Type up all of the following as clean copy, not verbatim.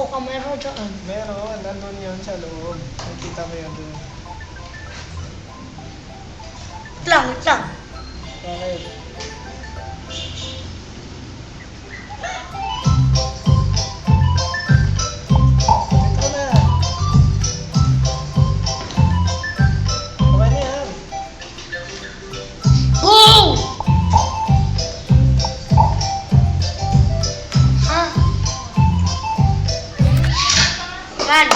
kamera dyan. Meron, nandun yun sa loob. Nakita mo yun doon. Wait lang. Bakit? Ito na. Okay na yan. Go! Ha? Yan.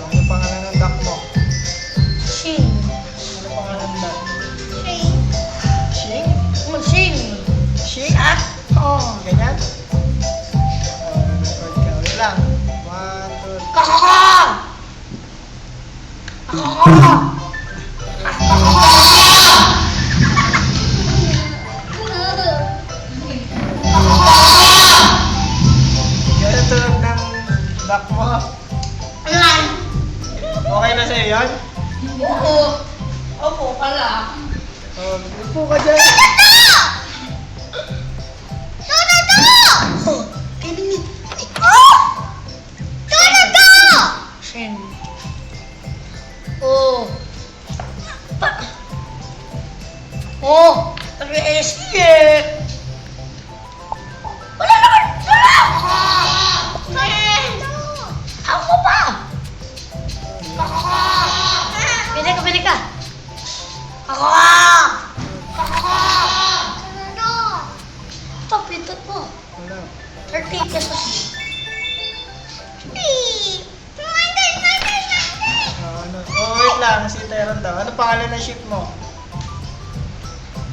Ano pangalan ng duck mo? Sing. Ano pangalan ng duck? Sing. Shing? Sing. Shing? Oh. Ganyan? Record ka. Wait lang. 1, 2, Kakaka! Yan ang tunog ng duck mo. Ayan. Okay na sa'yo yun? Oo. Opo pala. Upo ka dyan. Sing. Oh. Oh. Sige. Wala naman. Ako pa. Bili ka. Ako. Ito, pintot mo. Wala. 30 pesos. Ano? Oh, wait lang. Si Teron daw. Ano pangalan ng ship mo?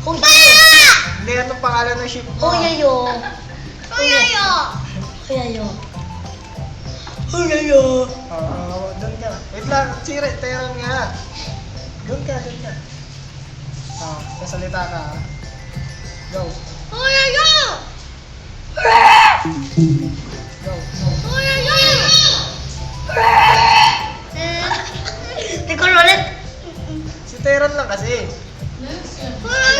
Hindi, ano pangalan ng ship mo? Huyayo. Doon ka. Wait lang. Si Teron nga. Doon ka. Sasalita ka. Go. Go. Record ulit. Si Teron lang kasi.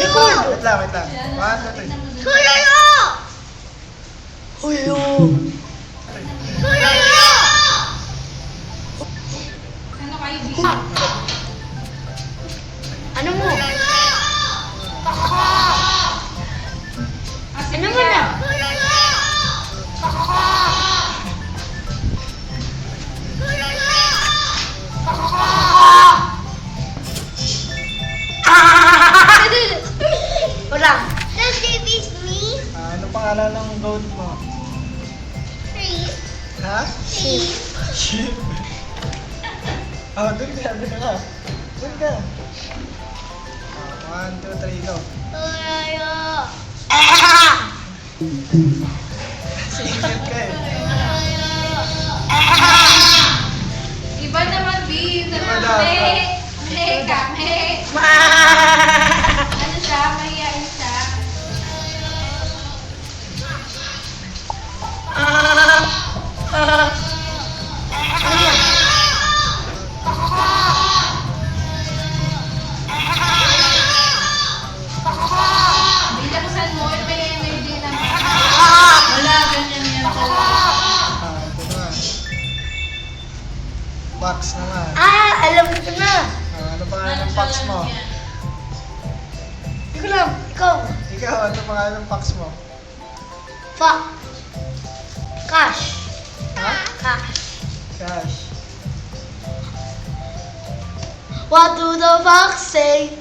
Record. Wait lang. 1, 2, 3. Huyayo. Ano mo? Ano mo na? Wala. Ano pangalan ng goat mo? Ha? Sheep. Sheep. Doon ka. Doon ka. 1, 2, 3, go. Singit ka eh. Iba naman, B. Iba daw. Ano siya? Mahihain siya. Hindi ko saan mo, may energy naman. Wala, ganyan yan talaga. Ito na. Box naman. Alam ko na. Ano pangalan ng box mo? Hindi ko lang. Ikaw. Ikaw, ano pangalan ng box mo? Cash. Ha? Cash. Cash. What do the fox say?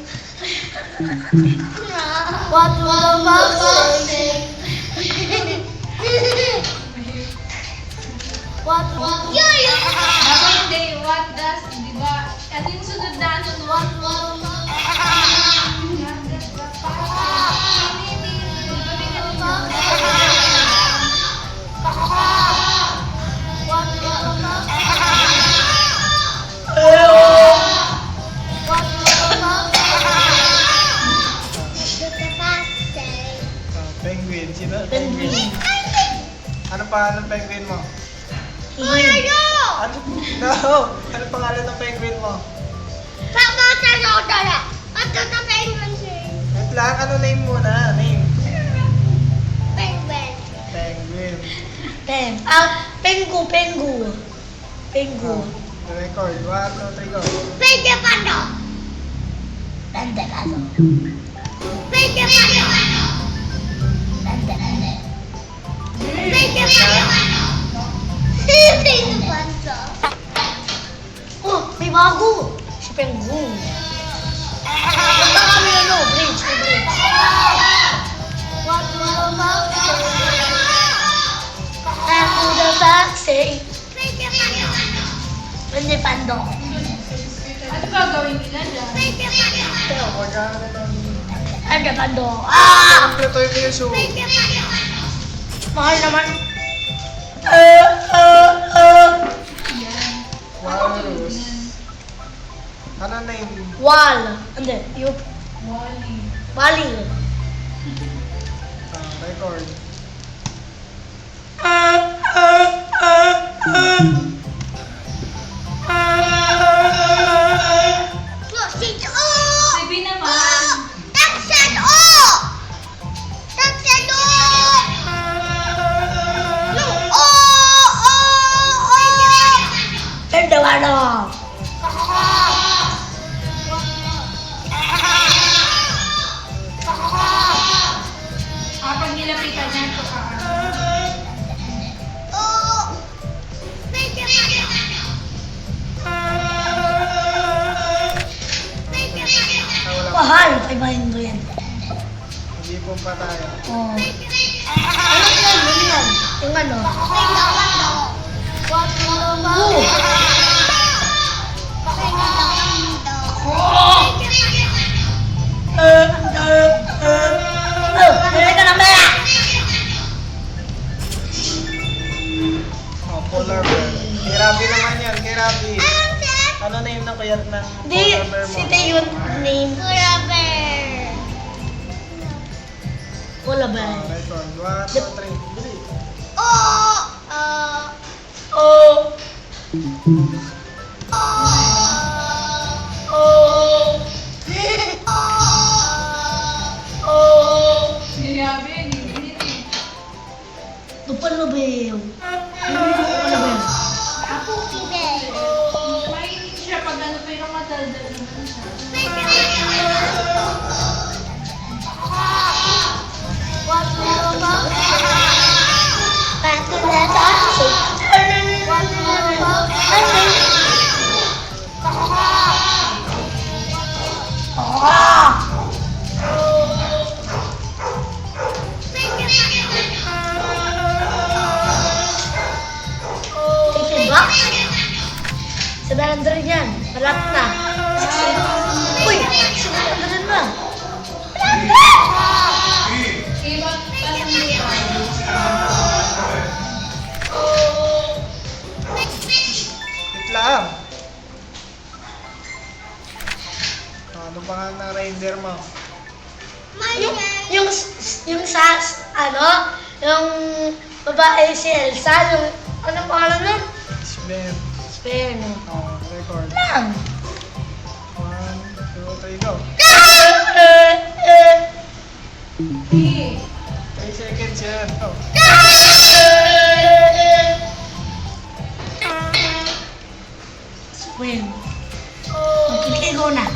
What do the fox say? What do Ako hindi, what does, di ba? Ano yung sunod na ano, no? Penguin. Sino? Penguin. Ano pangalan ng penguin mo? Ano? No! Ano pangalan ng penguin mo? Wait lang, ano name muna? Name. Pen. Pengu. Pengu. Record. 1, 2, 3, go. Pwede pa no? Pwede ka no? Pwede pa no? Pwede pa no? Pwede pa no? Pwede pa no? Oh, may bago! Si Pengu. Punta kami ano, bridge. What do the fox say? What do the fox say? Pwede pa no? Ano ba gawin nila dyan? Kaya, magkano lang. Pwede pa no? Ah! Kompleto yung issue. Mahal naman. Walrus. Ano name? Wall. Hindi. Yung Wally. Bali. Record. Sabi naman. Pwede ba no? Kapag nilapitan niya ito ka. Wala. Mahal. 500 yan. Hindi po pa tayo. Oh. Ano yan? Yung ano? Oh. Bili ka ng pera! Oh, polar bear. Kay Rabi naman yan, kay Rabi. Ano name ng kaya ng Di, polar bear mo? si Tayon name. Kula Bear. Kula Bear. Record. 1, 2, 3. Bili. Oh. Sinabi, hindi eh. Dupan na ba yun? Mainit siya pag ano pero madaldal naman siya. Sebenarnya yan. Malat na. Uy! 700 na. Ibang pasang lupa. Wait lang. Ano pangalan ng reindeer mo? Yung sa, ano, yung babae si Elsa, yung, ano pangalan nun? Sven. Sven. Oh, record. Lang. 1, 2, 3, go. 3 seconds yan. Oh. Sven. Magkikiligo na.